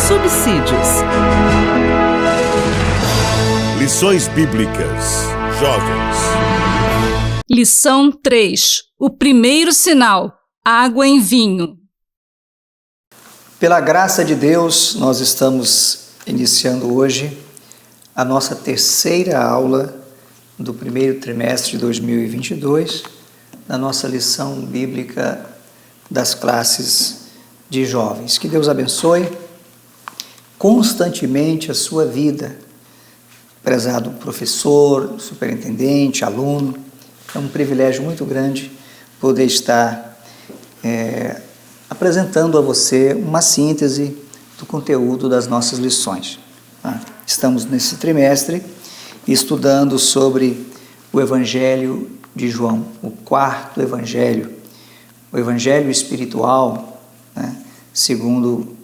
Subsídios. Lições Bíblicas. Jovens. Lição 3. O primeiro sinal. Água em vinho. Pela graça de Deus, nós estamos iniciando hoje a nossa terceira aula do primeiro trimestre de 2022, da nossa lição bíblica das classes de jovens. Que Deus abençoe constantemente a sua vida, prezado professor, superintendente, aluno. É um privilégio muito grande poder estar apresentando a você uma síntese do conteúdo das nossas lições. Estamos nesse trimestre estudando sobre o Evangelho de João, o quarto Evangelho, o Evangelho espiritual, segundo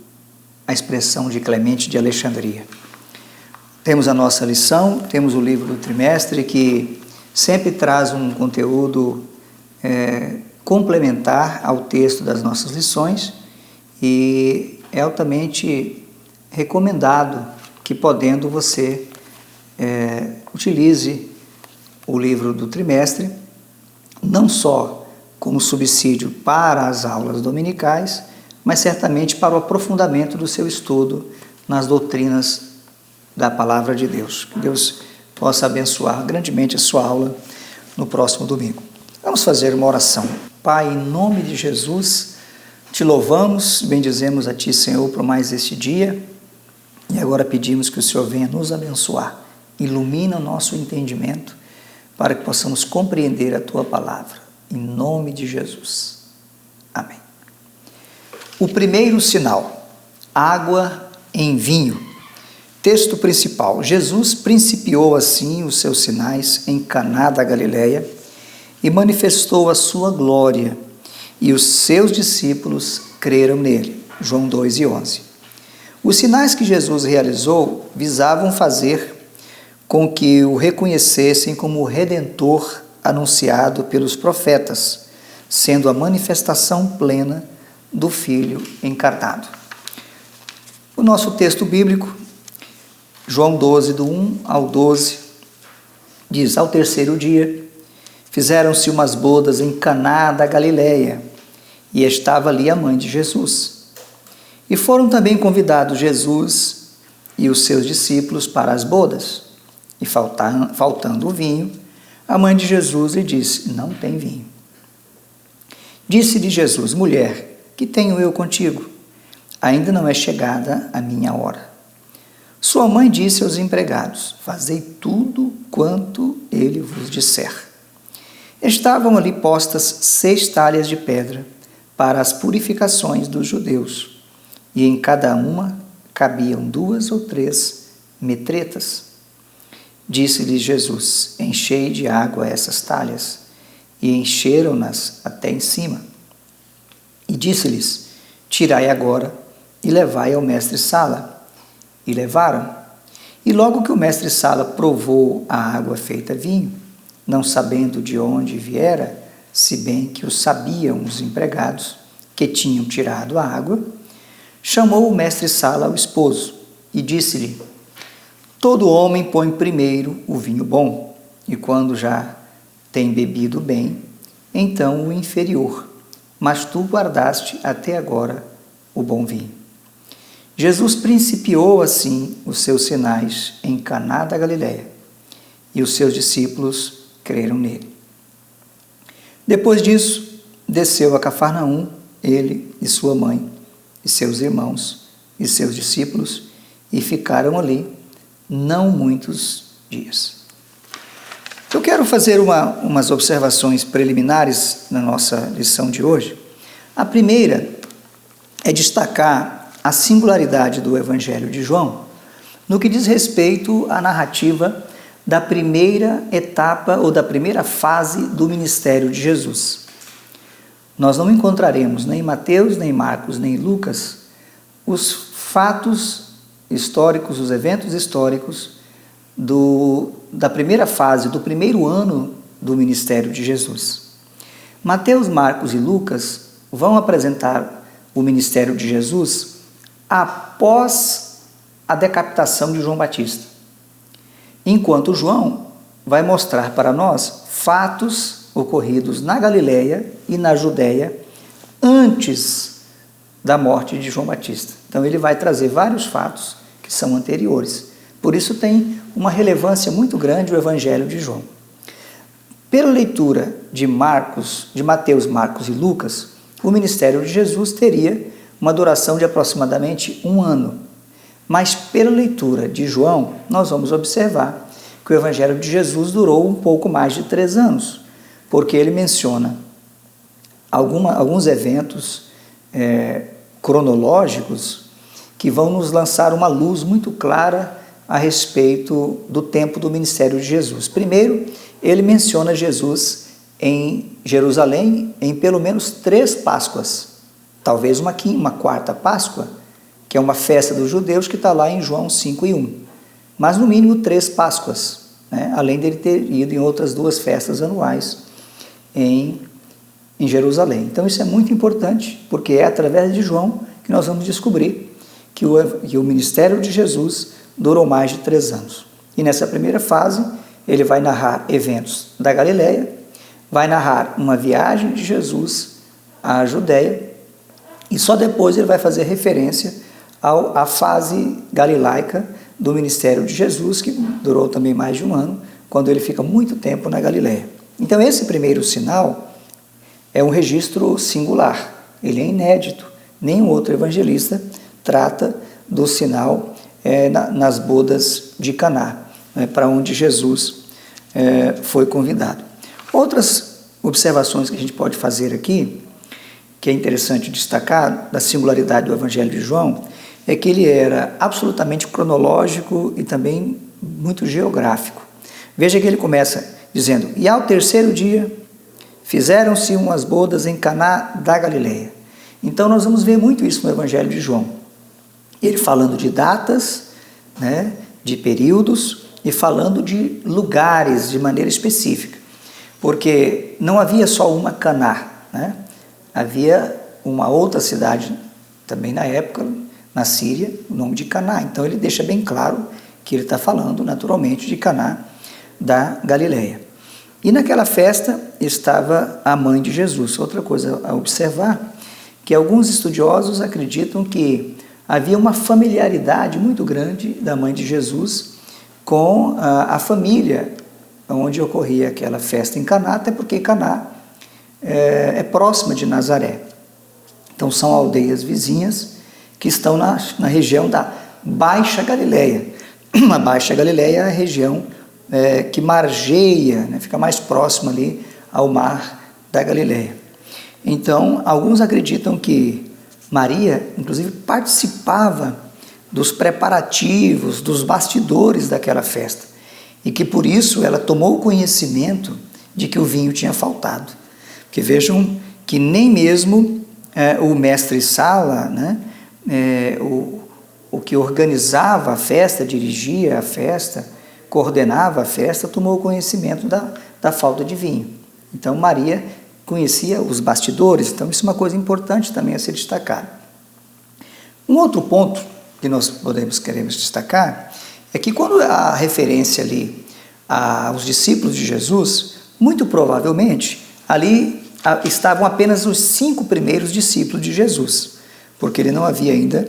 a expressão de Clemente de Alexandria. Temos a nossa lição, temos o livro do trimestre que sempre traz um conteúdo complementar ao texto das nossas lições e é altamente recomendado que, podendo, você utilize o livro do trimestre, não só como subsídio para as aulas dominicais, mas certamente para o aprofundamento do seu estudo nas doutrinas da Palavra de Deus. Que Deus possa abençoar grandemente a sua aula no próximo domingo. Vamos fazer uma oração. Pai, em nome de Jesus, te louvamos, bendizemos a Ti, Senhor, por mais este dia, e agora pedimos que o Senhor venha nos abençoar, ilumina o nosso entendimento, para que possamos compreender a Tua Palavra, em nome de Jesus. Amém. O primeiro sinal, água em vinho. Texto principal, Jesus principiou assim os seus sinais em Caná da Galileia e manifestou a sua glória, e os seus discípulos creram nele. João 2:11. Os sinais que Jesus realizou visavam fazer com que o reconhecessem como o Redentor anunciado pelos profetas, sendo a manifestação plena do Filho encarnado. O nosso texto bíblico, João 12, do 1 ao 12, diz: ao terceiro dia, fizeram-se umas bodas em Caná da Galileia, e estava ali a mãe de Jesus. E foram também convidados Jesus e os seus discípulos para as bodas. E faltando o vinho, a mãe de Jesus lhe disse: não tem vinho. Disse-lhe Jesus: mulher, que tenho eu contigo? Ainda não é chegada a minha hora. Sua mãe disse aos empregados: fazei tudo quanto ele vos disser. Estavam ali postas 6 talhas de pedra para as purificações dos judeus, e em cada uma cabiam 2 ou 3 metretas. Disse-lhes Jesus: enchei de água essas talhas, e encheram-nas até em cima. E disse-lhes: tirai agora e levai ao mestre-sala. E levaram. E logo que o mestre-sala provou a água feita vinho, não sabendo de onde viera, se bem que o sabiam os empregados que tinham tirado a água, chamou o mestre-sala ao esposo e disse-lhe: todo homem põe primeiro o vinho bom, e quando já tem bebido bem, então o inferior, mas tu guardaste até agora o bom vinho. Jesus principiou assim os seus sinais em Caná da Galileia, e os seus discípulos creram nele. Depois disso, desceu a Cafarnaum, ele e sua mãe, e seus irmãos, e seus discípulos, e ficaram ali não muitos dias. Eu quero fazer umas observações preliminares na nossa lição de hoje. A primeira é destacar a singularidade do Evangelho de João no que diz respeito à narrativa da primeira etapa ou da primeira fase do ministério de Jesus. Nós não encontraremos nem em Mateus, nem em Marcos, nem em Lucas os fatos históricos, os eventos históricos da primeira fase, do primeiro ano do ministério de Jesus. Mateus, Marcos e Lucas vão apresentar o ministério de Jesus após a decapitação de João Batista. Enquanto João vai mostrar para nós fatos ocorridos na Galileia e na Judéia antes da morte de João Batista. Então ele vai trazer vários fatos que são anteriores. Por isso tem uma relevância muito grande o Evangelho de João. Pela leitura de Mateus, Marcos e Lucas, o ministério de Jesus teria uma duração de aproximadamente 1 ano. Mas pela leitura de João, nós vamos observar que o Evangelho de Jesus durou um pouco mais de 3 anos, porque ele menciona alguns eventos cronológicos que vão nos lançar uma luz muito clara a respeito do tempo do ministério de Jesus. Primeiro, ele menciona Jesus em Jerusalém em pelo menos 3 Páscoas, talvez uma quarta Páscoa, que é uma festa dos judeus que está lá em João 5:1, mas no mínimo 3 Páscoas, né? Além dele ter ido em outras 2 festas anuais em Jerusalém. Então isso é muito importante, porque é através de João que nós vamos descobrir que o ministério de Jesus durou mais de 3 anos. E nessa primeira fase, ele vai narrar eventos da Galileia, vai narrar uma viagem de Jesus à Judéia, e só depois ele vai fazer referência à fase galilaica do ministério de Jesus, que durou também mais de 1 ano, quando ele fica muito tempo na Galileia. Então esse primeiro sinal é um registro singular, ele é inédito, nenhum outro evangelista trata do sinal nas bodas de Caná, para onde Jesus foi convidado. Outras observações que a gente pode fazer aqui, que é interessante destacar da singularidade do Evangelho de João, é que ele era absolutamente cronológico e também muito geográfico. Veja que ele começa dizendo: e ao 3º dia fizeram-se umas bodas em Caná da Galileia. Então nós vamos ver muito isso no Evangelho de João. Ele falando de datas, né, de períodos e falando de lugares de maneira específica. Porque não havia só uma Caná, né? Havia uma outra cidade também na época, na Síria, o nome de Caná. Então ele deixa bem claro que ele está falando naturalmente de Caná da Galileia. E naquela festa estava a mãe de Jesus. Outra coisa a observar, que alguns estudiosos acreditam que havia uma familiaridade muito grande da mãe de Jesus com a família onde ocorria aquela festa em Caná, até porque Caná é próxima de Nazaré. Então são aldeias vizinhas que estão na região da Baixa Galileia. A Baixa Galileia é a região que margeia, né, fica mais próxima ali ao mar da Galileia. Então, alguns acreditam que Maria, inclusive, participava dos preparativos, dos bastidores daquela festa, e que por isso ela tomou conhecimento de que o vinho tinha faltado. Porque vejam que nem mesmo o mestre-sala, né, o que organizava a festa, dirigia a festa, coordenava a festa, tomou conhecimento da falta de vinho. Então Maria conhecia os bastidores, então isso é uma coisa importante também a ser destacada. Um outro ponto que nós queremos destacar é que quando há referência ali aos discípulos de Jesus, muito provavelmente ali estavam apenas os 5 primeiros discípulos de Jesus, porque ele não havia ainda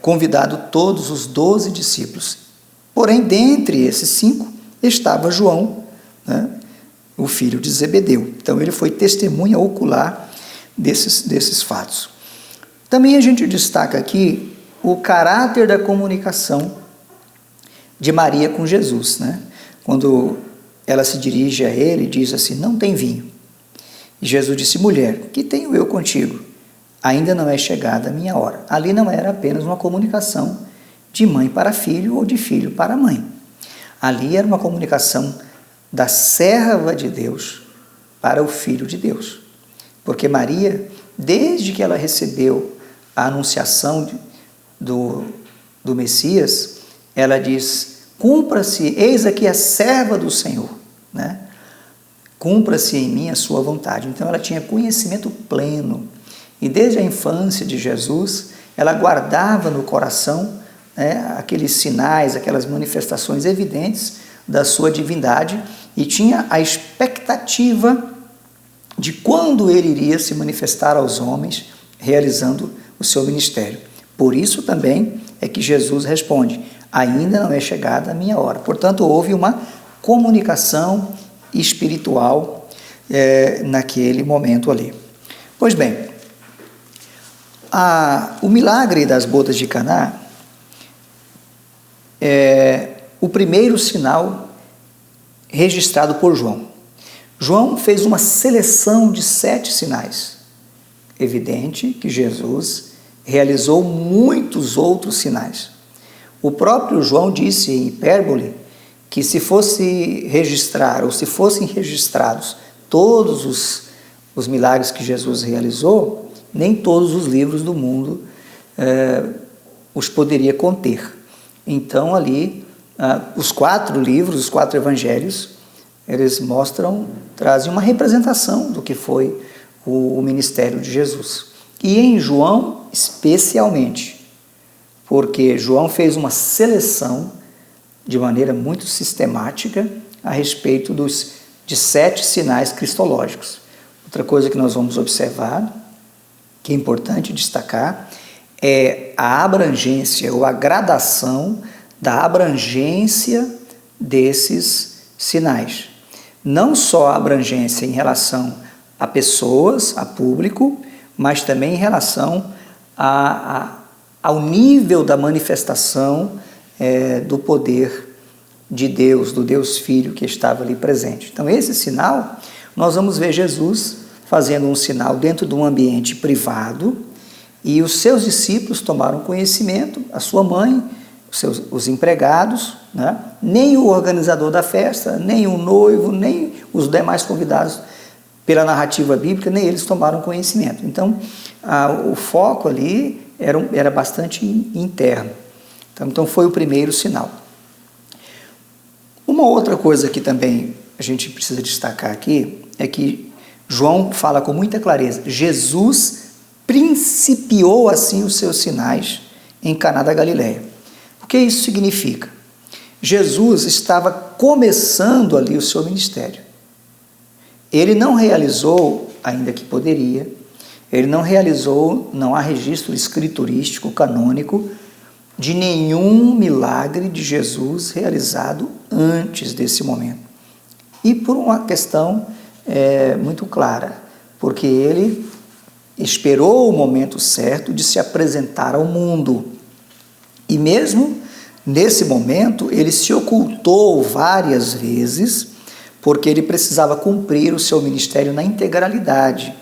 convidado todos os 12 discípulos. Porém, dentre esses 5 estava João, né, o filho de Zebedeu. Então ele foi testemunha ocular desses fatos. Também a gente destaca aqui o caráter da comunicação de Maria com Jesus, né? Quando ela se dirige a ele e diz assim: não tem vinho. E Jesus disse: mulher, que tenho eu contigo? Ainda não é chegada a minha hora. Ali não era apenas uma comunicação de mãe para filho ou de filho para mãe. Ali era uma comunicação da serva de Deus para o Filho de Deus. Porque Maria, desde que ela recebeu a anunciação do Messias, ela diz: cumpra-se, eis aqui a serva do Senhor, né? Cumpra-se em mim a sua vontade. Então ela tinha conhecimento pleno. E desde a infância de Jesus, ela guardava no coração, né, aqueles sinais, aquelas manifestações evidentes da sua divindade e tinha a expectativa de quando ele iria se manifestar aos homens, realizando o seu ministério. Por isso também é que Jesus responde: ainda não é chegada a minha hora. Portanto, houve uma comunicação espiritual naquele momento ali. Pois bem, o milagre das bodas de Caná é o primeiro sinal registrado por João. João fez uma seleção de 7 sinais. Evidente que Jesus realizou muitos outros sinais. O próprio João disse em hipérbole que se fosse registrar, ou se fossem registrados todos os milagres que Jesus realizou, nem todos os livros do mundo os poderia conter. Então ali, os 4 livros, os 4 evangelhos, eles trazem uma representação do que foi o ministério de Jesus. E em João, especialmente, porque João fez uma seleção de maneira muito sistemática a respeito de 7 sinais cristológicos. Outra coisa que nós vamos observar, que é importante destacar, é a abrangência ou a gradação da abrangência desses sinais. Não só a abrangência em relação a pessoas, a público, mas também em relação ao nível da manifestação do poder de Deus, do Deus Filho que estava ali presente. Então esse sinal, nós vamos ver Jesus fazendo um sinal dentro de um ambiente privado e os seus discípulos tomaram conhecimento, a sua mãe, os empregados, né? Nem o organizador da festa, nem o noivo, nem os demais convidados pela narrativa bíblica, nem eles tomaram conhecimento. Então, o foco ali era bastante interno. Então, foi o primeiro sinal. Uma outra coisa que também a gente precisa destacar aqui é que João fala com muita clareza: Jesus principiou assim os seus sinais em Caná da Galileia. O que isso significa? Jesus estava começando ali o seu ministério. Ele não realizou, ainda que poderia, não há registro escriturístico, canônico, de nenhum milagre de Jesus realizado antes desse momento. E por uma questão muito clara, porque ele esperou o momento certo de se apresentar ao mundo. E mesmo nesse momento, ele se ocultou várias vezes, porque ele precisava cumprir o seu ministério na integralidade.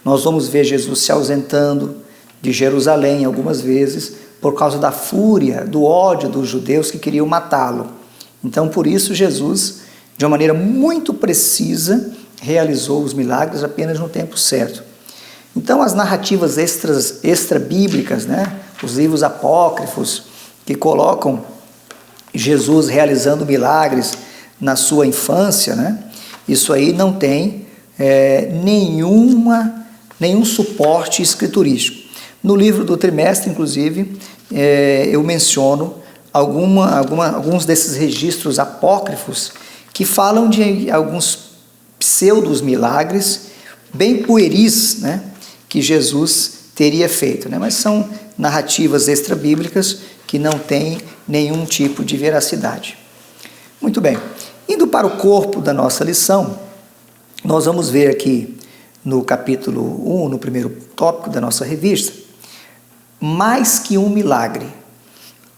Nós vamos ver Jesus se ausentando de Jerusalém algumas vezes, por causa da fúria, do ódio dos judeus que queriam matá-lo. Então, por isso, Jesus, de uma maneira muito precisa, realizou os milagres apenas no tempo certo. Então, as narrativas extra-bíblicas, né, os livros apócrifos, que colocam Jesus realizando milagres na sua infância, né, isso aí não tem nenhum suporte escriturístico. No livro do trimestre, inclusive, eu menciono alguns desses registros apócrifos que falam de alguns pseudos milagres bem pueris, né, que Jesus teria feito, né, mas são narrativas extra-bíblicas que não têm nenhum tipo de veracidade. Muito bem, indo para o corpo da nossa lição, nós vamos ver aqui no capítulo 1, no primeiro tópico da nossa revista, mais que um milagre,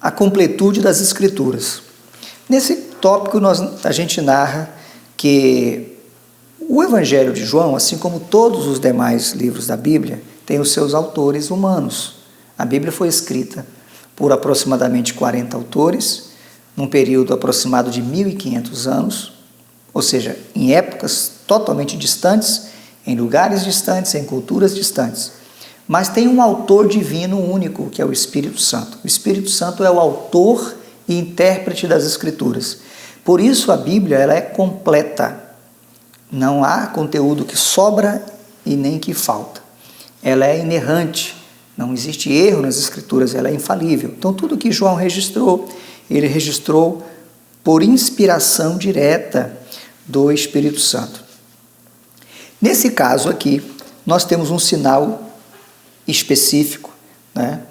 a completude das Escrituras. Nesse tópico a gente narra que o Evangelho de João, assim como todos os demais livros da Bíblia, tem os seus autores humanos. A Bíblia foi escrita por aproximadamente 40 autores, num período aproximado de 1.500 anos, ou seja, em épocas totalmente distantes, em lugares distantes, em culturas distantes. Mas tem um autor divino único, que é o Espírito Santo. O Espírito Santo é o autor e intérprete das Escrituras. Por isso a Bíblia ela é completa. Não há conteúdo que sobra e nem que falta. Ela é inerrante, Não existe erro nas Escrituras, ela é infalível. Então, tudo que João registrou, ele registrou por inspiração direta do Espírito Santo. Nesse caso aqui, nós temos um sinal específico, né,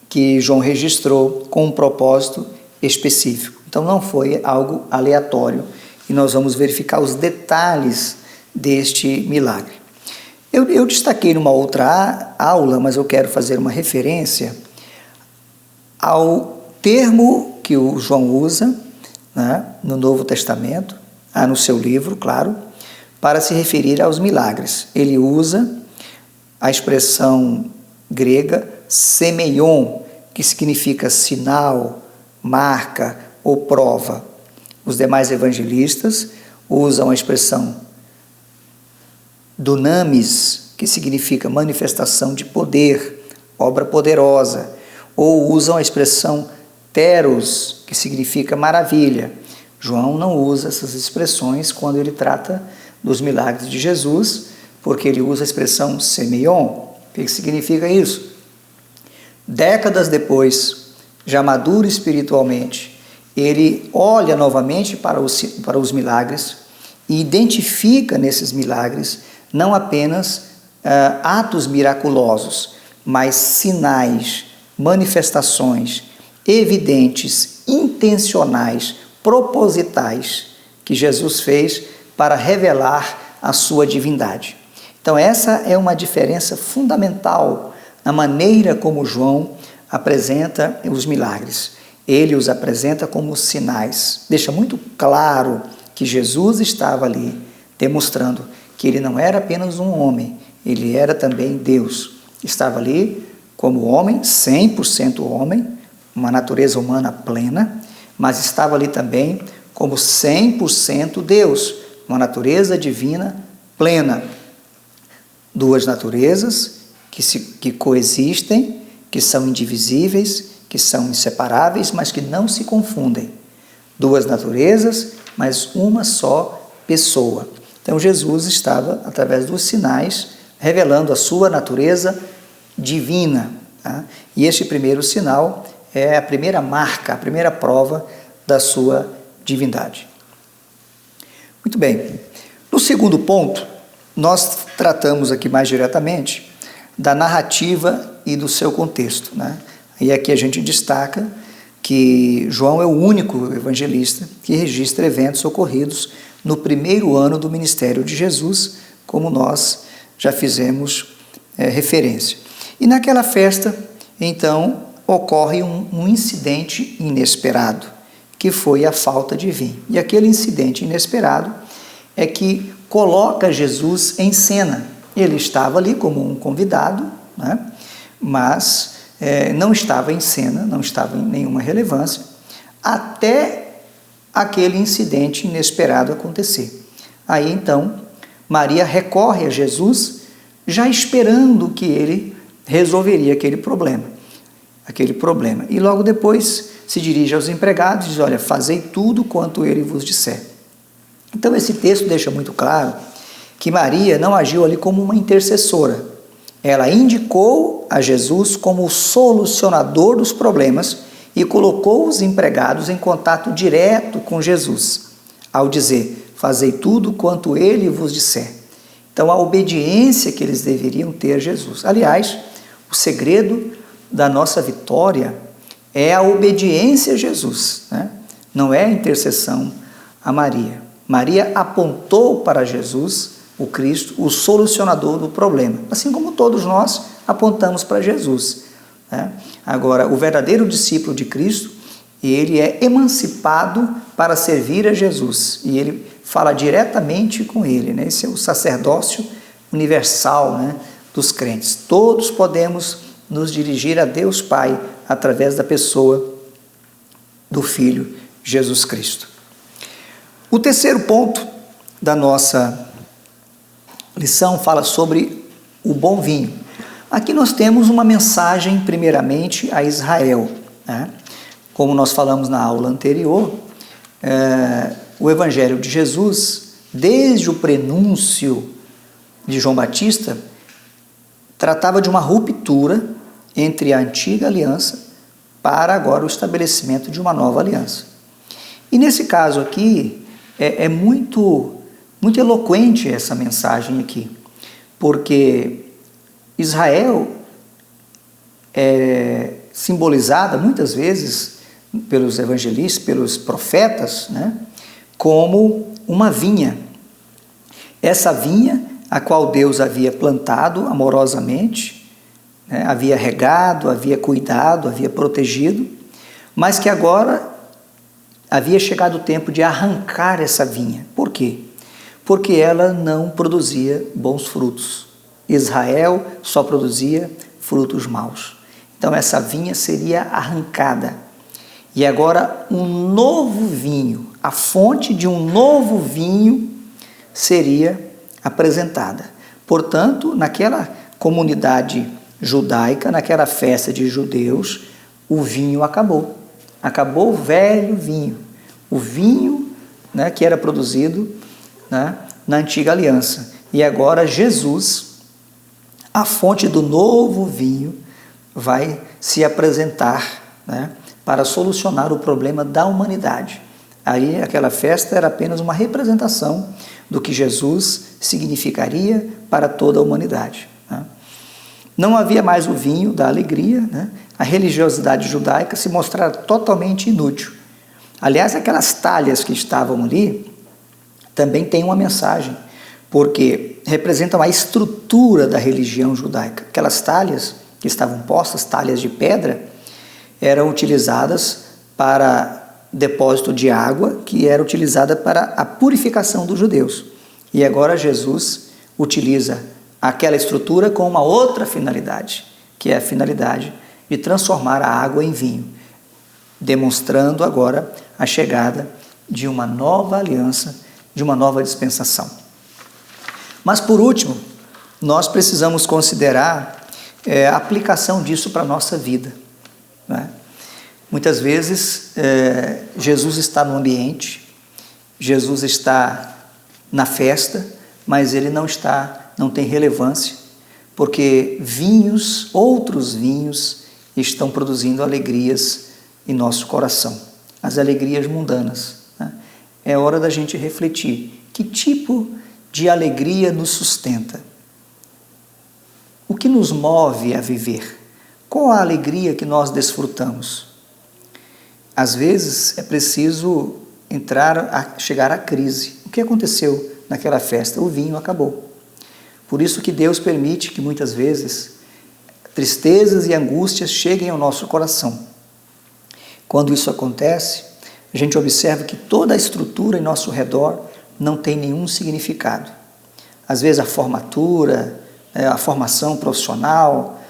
que João registrou com um propósito específico. Então, não foi algo aleatório. E nós vamos verificar os detalhes deste milagre. Eu destaquei numa outra aula, mas eu quero fazer uma referência ao termo que o João usa, né, no Novo Testamento, no seu livro, claro, para se referir aos milagres. Ele usa a expressão grega semeion, que significa sinal, marca ou prova. Os demais evangelistas usam a expressão dunamis, que significa manifestação de poder, obra poderosa, ou usam a expressão teros, que significa maravilha. João não usa essas expressões quando ele trata dos milagres de Jesus, porque ele usa a expressão semeion. O que significa isso? Décadas depois, já maduro espiritualmente, ele olha novamente para os milagres e identifica nesses milagres não apenas atos miraculosos, mas sinais, manifestações evidentes, intencionais, propositais que Jesus fez para revelar a sua divindade. Então essa é uma diferença fundamental na maneira como João apresenta os milagres. Ele os apresenta como sinais, deixa muito claro que Jesus estava ali, demonstrando que ele não era apenas um homem, ele era também Deus. Estava ali como homem, 100% homem, uma natureza humana plena, mas estava ali também como 100% Deus, uma natureza divina plena. Duas naturezas que coexistem, que são indivisíveis, que são inseparáveis, mas que não se confundem. Duas naturezas, mas uma só pessoa. Então Jesus estava, através dos sinais, revelando a sua natureza divina. Tá? E este primeiro sinal é a primeira marca, a primeira prova da sua divindade. Muito bem. No segundo ponto, nós tratamos aqui mais diretamente da narrativa e do seu contexto, né? E aqui a gente destaca que João é o único evangelista que registra eventos ocorridos no primeiro ano do ministério de Jesus, como nós já fizemos referência. E naquela festa, então, ocorre um incidente inesperado, que foi a falta de vinho. E aquele incidente inesperado é que coloca Jesus em cena. Ele estava ali como um convidado, né? Mas não estava em cena, não estava em nenhuma relevância, até aquele incidente inesperado acontecer. Aí então, Maria recorre a Jesus, já esperando que ele resolveria aquele problema. E logo depois se dirige aos empregados e diz: olha, fazei tudo quanto ele vos disser. Então esse texto deixa muito claro que Maria não agiu ali como uma intercessora. Ela indicou a Jesus como o solucionador dos problemas e colocou os empregados em contato direto com Jesus, ao dizer: fazei tudo quanto ele vos disser. Então, a obediência que eles deveriam ter a Jesus. Aliás, o segredo da nossa vitória é a obediência a Jesus, né? Não é a intercessão a Maria. Maria apontou para Jesus, o Cristo, o solucionador do problema, assim como todos nós apontamos para Jesus, né? Agora, o verdadeiro discípulo de Cristo, ele é emancipado para servir a Jesus, e ele fala diretamente com ele, né? Esse é o sacerdócio universal, né, dos crentes. Todos podemos nos dirigir a Deus Pai através da pessoa do Filho Jesus Cristo. O terceiro ponto da nossa lição fala sobre o bom vinho. Aqui nós temos uma mensagem primeiramente a Israel, né? Como nós falamos na aula anterior, o Evangelho de Jesus, desde o prenúncio de João Batista, tratava de uma ruptura entre a antiga aliança para agora o estabelecimento de uma nova aliança. E nesse caso aqui, é muito eloquente essa mensagem aqui, porque Israel é simbolizada muitas vezes pelos evangelistas, pelos profetas, né, como uma vinha. Essa vinha, a qual Deus havia plantado amorosamente, né, havia regado, havia cuidado, havia protegido, mas que agora havia chegado o tempo de arrancar essa vinha. Por quê? Porque ela não produzia bons frutos. Israel só produzia frutos maus. Então essa vinha seria arrancada. E agora um novo vinho, a fonte de um novo vinho seria apresentada. Portanto, naquela comunidade judaica, naquela festa de judeus, o vinho acabou. Acabou o velho vinho. O vinho, né, que era produzido, né, na antiga aliança. E agora Jesus, a fonte do novo vinho, vai se apresentar, né, para solucionar o problema da humanidade. Aí aquela festa era apenas uma representação do que Jesus significaria para toda a humanidade, né? Não havia mais o vinho da alegria, né? A religiosidade judaica se mostrara totalmente inútil. Aliás, aquelas talhas que estavam ali também têm uma mensagem, porque representam a estrutura da religião judaica. Aquelas talhas que estavam postas, talhas de pedra, eram utilizadas para depósito de água, que era utilizada para a purificação dos judeus. E agora Jesus utiliza aquela estrutura com uma outra finalidade, que é a finalidade de transformar a água em vinho, demonstrando agora a chegada de uma nova aliança, de uma nova dispensação. Mas por último, nós precisamos considerar a aplicação disso para a nossa vida, né? Muitas vezes Jesus está no ambiente, Jesus está na festa, mas ele não tem relevância, porque outros vinhos estão produzindo alegrias em nosso coração, as alegrias mundanas, né? É hora da gente refletir, que tipo de alegria nos sustenta? O que nos move a viver? Qual a alegria que nós desfrutamos? Às vezes é preciso chegar à crise. O que aconteceu naquela festa? O vinho acabou. Por isso que Deus permite que muitas vezes tristezas e angústias cheguem ao nosso coração. Quando isso acontece, a gente observa que toda a estrutura em nosso redor não tem nenhum significado. Às vezes a formatura, a formação profissional,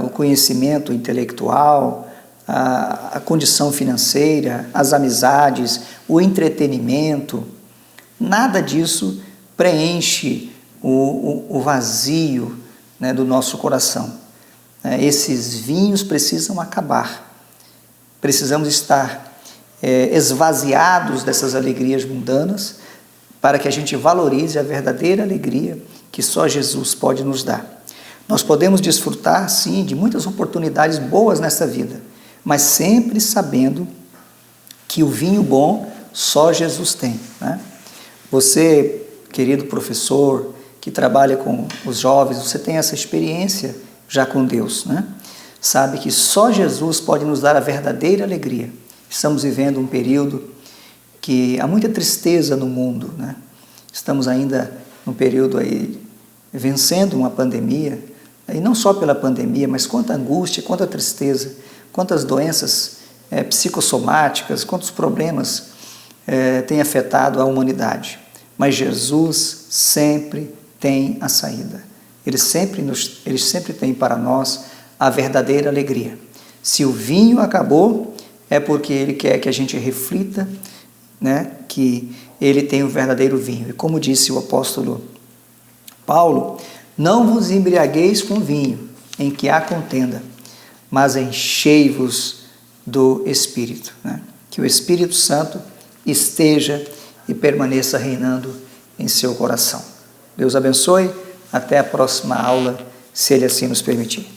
o conhecimento intelectual, a condição financeira, as amizades, o entretenimento, nada disso preenche o vazio, né, do nosso coração. Esses vinhos precisam acabar. Precisamos estar esvaziados dessas alegrias mundanas para que a gente valorize a verdadeira alegria que só Jesus pode nos dar. Nós podemos desfrutar, sim, de muitas oportunidades boas nessa vida, mas sempre sabendo que o vinho bom só Jesus tem, né? Você, querido professor, que trabalha com os jovens, você tem essa experiência já com Deus, né? Sabe que só Jesus pode nos dar a verdadeira alegria. Estamos vivendo um período que há muita tristeza no mundo, né? Estamos ainda num período aí vencendo uma pandemia, e não só pela pandemia, mas quanta angústia, quanta tristeza, quantas doenças psicossomáticas, quantos problemas têm afetado a humanidade. Mas Jesus sempre tem a saída. Ele sempre tem para nós a verdadeira alegria. Se o vinho acabou, é porque Ele quer que a gente reflita, né, que Ele tem o verdadeiro vinho. E como disse o apóstolo Paulo, não vos embriagueis com vinho, em que há contenda, mas enchei-vos do Espírito, né? Que o Espírito Santo esteja e permaneça reinando em seu coração. Deus abençoe, até a próxima aula, se Ele assim nos permitir.